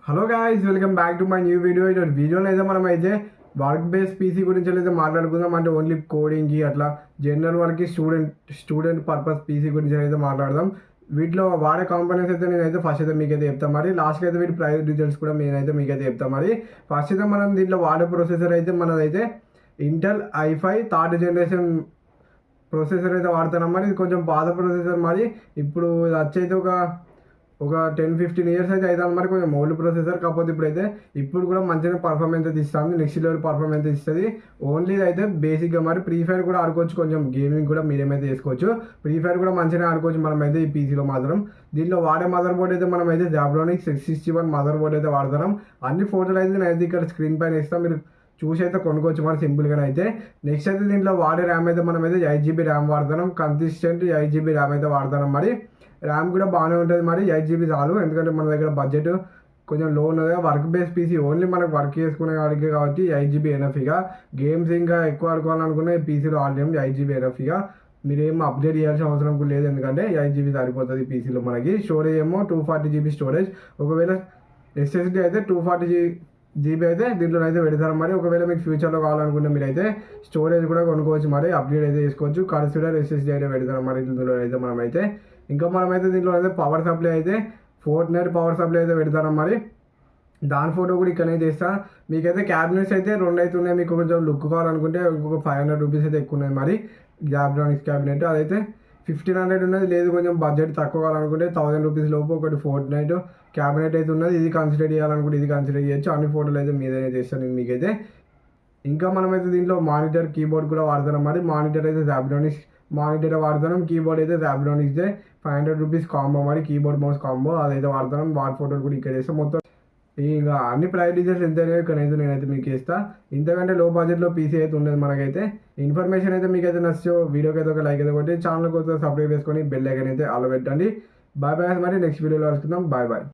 Hello guys, welcome back to my new video. ఇటు వీడియోలో అయితే మనం అయితే వర్క్ బేస్ పీసీ గురించి అయితే మాట్లాడుకుందాం. అంటే ఓన్లీ కోడింగ్కి అట్లా జనరల్ వర్క్కి స్టూడెంట్ పర్పస్ పీసీ గురించి అయితే మాట్లాడదాం. వీటిలో వాడే కాంపోనెంట్స్ అయితే నేనైతే ఫస్ట్ అయితే మీకైతే చెప్తాను. మరి లాస్ట్కి అయితే వీటి ప్రైస్ డీటెయిల్స్ కూడా నేనైతే మీకైతే చెప్తాను. మరి ఫస్ట్ అయితే మనం దీంట్లో వాడే ప్రొసెసర్ అయితే మనదైతే Intel i5 third generation processor అయితే వాడుతున్నాం. మరి ఇది కొంచెం పాత ప్రొసెసర్. మరి ఇప్పుడు ఇది వచ్చైతే ఒక 10-15 ఇయర్స్ అయితే అవుతుంది. మరి కొంచెం ఓల్డ్ ప్రొసెసర్. కాకపోతే ఇప్పుడు కూడా మంచిగా పర్ఫార్మెన్స్ అయితే ఇస్తుంది. నెక్స్ట్ లెవెల్ పర్ఫార్మెన్స్ ఇస్తుంది. ఓన్లీ అయితే బేసిక్గా మరి ఫ్రీ ఫైర్ కూడా ఆడుకోవచ్చు. కొంచెం గేమింగ్ కూడా మీరేమైతే చేసుకోవచ్చు. ఫ్రీ ఫైర్ కూడా మంచిగా ఆడుకోవచ్చు మనమైతే ఈ పీసీలో మాత్రం. దీంట్లో వాడే మదర్ బోర్డ్ అయితే మనమైతే జాబ్రానిక్స్ 661 మదర్ బోర్డ్ అయితే వాడతాం. అన్ని ఫోటోలు అయితే నేనైతే ఇక్కడ స్క్రీన్ పైన ఇస్తాం, మీరు చూసి అయితే కొనుక్కోవచ్చు మరి సింపుల్గా అయితే. నెక్స్ట్ అయితే దీంట్లో వాడే ర్యామ్ అయితే మనమైతే 8GB ర్యామ్ వాడతాం. కన్సిస్టెంట్ 8GB ర్యామ్ అయితే వాడతాం. మరి ర్యామ్ కూడా బాగానే ఉంటుంది. మరి 8GB చాలు, ఎందుకంటే మన దగ్గర బడ్జెట్ కొంచెం లో ఉన్నది. వర్క్ బేస్ పీసీ ఓన్లీ మనకు వర్క్ చేసుకునే వాడికి కాబట్టి 8GB ఎనఫ్గా. గేమ్స్ ఇంకా ఎక్కువ ఆడుకోవాలనుకున్న పీసీలో ఆడలేము. 8GB ఎనఫ్గా, మీరేం అప్డేట్ చేయాల్సిన అవసరం కూడా లేదు, ఎందుకంటే 8GB సరిపోతుంది పీసీలో మనకి. స్టోరేజ్ ఏమో 240GB స్టోరేజ్. ఒకవేళ SSD అయితే 240GB అయితే దీంట్లో అయితే పెడతారు. మరి ఒకవేళ మీకు ఫ్యూచర్లో కావాలనుకుంటే మీరైతే స్టోరేజ్ కూడా కొనుక్కోవచ్చు. మరి అప్డేట్ అయితే చేసుకోవచ్చు. కన్సిడర్ SSD అయితే పెడతారు మరి దీంట్లో అయితే మనమైతే. ఇంకా మనమైతే దీంట్లో అయితే పవర్ సప్లై అయితే Fortnite పవర్ సప్లై అయితే పెడతాం. మరి దాని ఫోటో కూడా ఇక్కడైతే ఇస్తాను. మీకైతే క్యాబినెట్స్ అయితే 2 అయితే ఉన్నాయి. మీకు కొంచెం లుక్ కావాలనుకుంటే ఇంకొక 500 రూపీస్ అయితే ఎక్కువ ఉన్నాయి. మరి జాబ్రానిక్స్ క్యాబినెట్ అదైతే 1500 ఉన్నది. లేదు కొంచెం బడ్జెట్ తక్కువ కావాలనుకుంటే 1000 రూపీస్ లోపు ఒకటి Fortnite క్యాబినెట్ అయితే ఉన్నది. ఇది కన్సిడర్ చేయాలనుకుంటే ఇది కన్సిడర్ చేయొచ్చు. అన్ని ఫోటోలు అయితే మీదైతే చేస్తాను నేను మీకైతే. ఇంకా మనమైతే దీంట్లో మానిటర్ కీబోర్డ్ కూడా వాడతాం. మరి మానిటర్ అయితే జాబ్రానిక్స్ మానిటర్ వాడతాం. కీబోర్డ్ అయితే జాబ్రానిక్స్దే 500 రూపీస్ కాంబో. మరి కీబోర్డ్ మౌస్ కాంబో అదైతే వాడతాం. వాడి ఫోటోలు కూడా ఇక్కడ చేస్తాం. మొత్తం ఇంకా అన్ని ప్రైస్ డీటెయిల్స్ ఎంత ఇక్కడైతే నేనైతే మీకు ఇస్తాను. ఇంతకంటే లో బడ్జెట్లో పీసీ అయితే ఉండదు మనకైతే. ఇన్ఫర్మేషన్ అయితే మీకైతే నచ్చో వీడియోకి అయితే ఒక లైక్ అయితే కొట్టి ఛానల్ కోసం సబ్స్క్రైబ్ చేసుకొని బెల్ ఐకాన్ అయితే అలా పెట్టండి. Bye bye. మరి నెక్స్ట్ వీడియోలో కలుసుకుందాం. Bye bye.